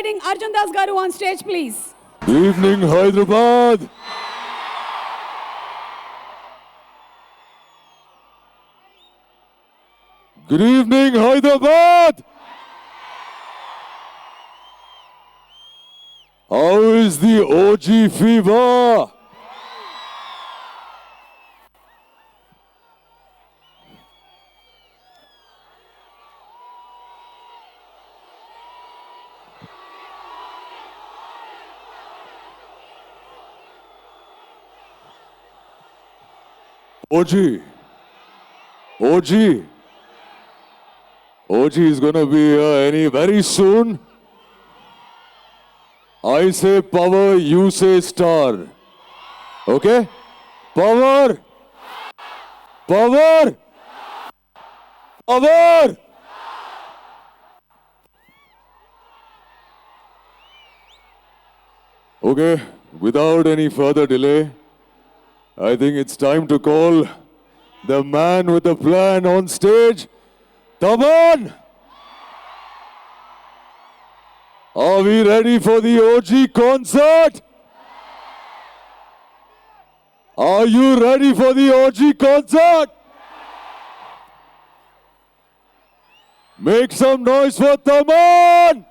inviting Arjun Das Garu on stage, please. Good evening, Hyderabad. Good evening, Hyderabad. How is the OG fever? OG is gonna be here very soon. I say power, you say star. Okay? Power! Power! Power! Okay, without any further delay, I think it's time to call the man with the plan on stage. Taman! Are we ready for the OG concert? Are you ready for the OG concert? Make some noise for Taman!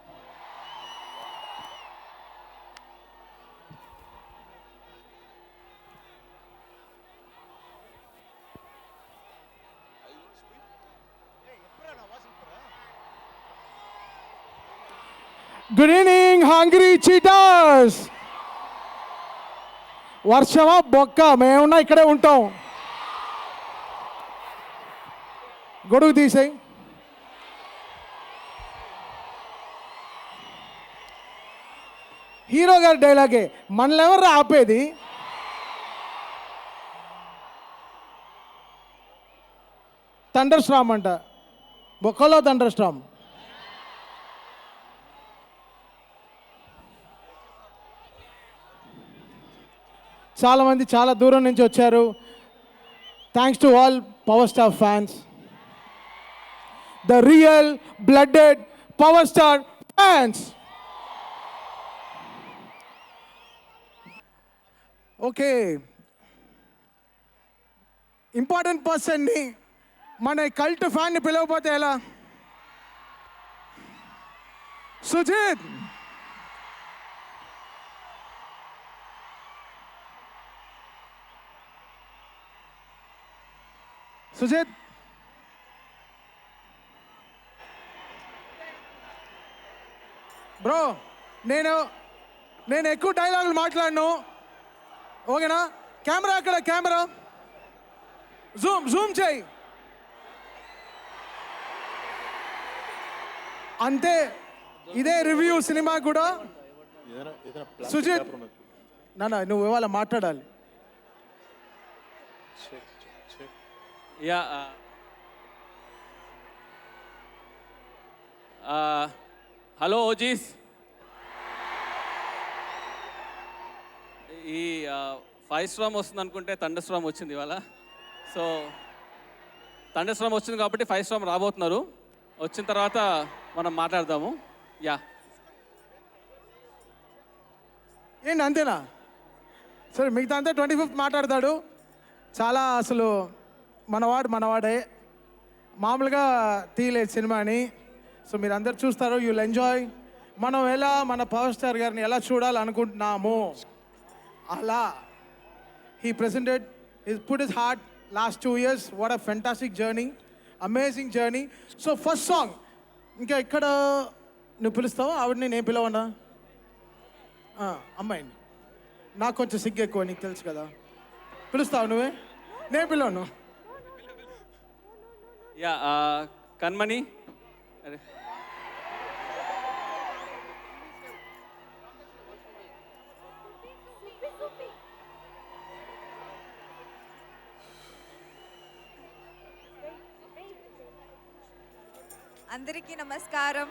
Good evening hungry cheaters. వర్షమా బొక్క మేమున్నా ఇక్కడే ఉంటాం. గొడుగు తీసేయి. Hero గారి డైలాగే మనల్ని ఎవరు ఆపేది. థండర్ స్టార్మ్ అంట, బొక్కలో థండర్ స్టార్మ్. చాలామంది చాలా దూరం నుంచి వచ్చారు. Thanks to all power star fans, the real blooded power star fans. Okay, important పర్సన్ని మన కల్ట్ ఫ్యాన్ని పిలవకపోతే ఎలా? సుజిత్, సుజిత్ బ్రో, నేను ఎక్కువ డైలాగులు మాట్లాడను, ఓకేనా? కెమెరా అక్కడ, కెమెరా జూమ్ చేయి అంతే. ఇదే రివ్యూ సినిమా కూడా. సుజిత్ నాన్న, నువ్వు ఇవాళ మాట్లాడాలి. Hello OGs. ఈ 5 స్టార్మ్ వస్తుంది అనుకుంటే థండర్ స్టార్మ్ వచ్చింది ఇవాళ. సో థండర్ స్టార్మ్ వచ్చింది కాబట్టి 5 స్టార్మ్ రాబోతున్నారు. వచ్చిన తర్వాత మనం మాట్లాడదాము. ఏంటి అంతేనా? సరే, మిగతా అంతా 25th మాట్లాడతాడు. చాలా అసలు మనవాడే, మామూలుగా తీయలేదు సినిమాని. సో మీరు అందరు చూస్తారు, యూల్ ఎంజాయ్. మనం ఎలా మన పవర్ స్టార్ గారిని ఎలా చూడాలనుకుంటున్నాము అలా he presented, he put his heart last 2 years. What a fantastic journey, amazing journey. So first song ఇంకా ఇక్కడ నువ్వు పిలుస్తావు ఆవిడని, నేను పిలవనా? అమ్మాయిని. నాకు కొంచెం సిగ్గు ఎక్కువ, నీకు తెలుసు కదా. పిలుస్తావు నువ్వే, నేను పిలవను. కన్మణి. అరే అందరికీ నమస్కారం.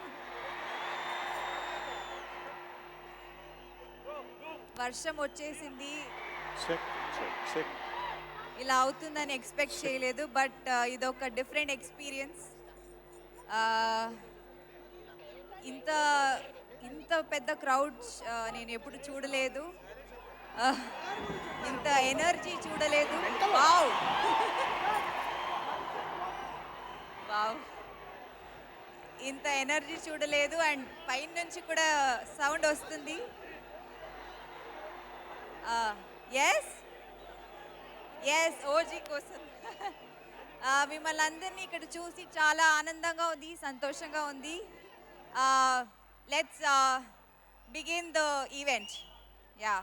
వర్షం వచ్చేసింది, ఇలా అవుతుందని ఎక్స్పెక్ట్ చేయలేదు. బట్ ఇదొక డిఫరెంట్ ఎక్స్పీరియన్స్. ఇంత పెద్ద క్రౌడ్ నేను ఎప్పుడు చూడలేదు. ఇంత ఎనర్జీ చూడలేదు. వావ్ వావ్, ఇంత ఎనర్జీ చూడలేదు. అండ్ పైన నుంచి కూడా సౌండ్ వస్తుంది. ఎస్ ఎస్, ఓజీ కోసం. మిమ్మల్ని అందరినీ ఇక్కడ చూసి చాలా ఆనందంగా ఉంది, సంతోషంగా ఉంది. Let's begin the event. Yeah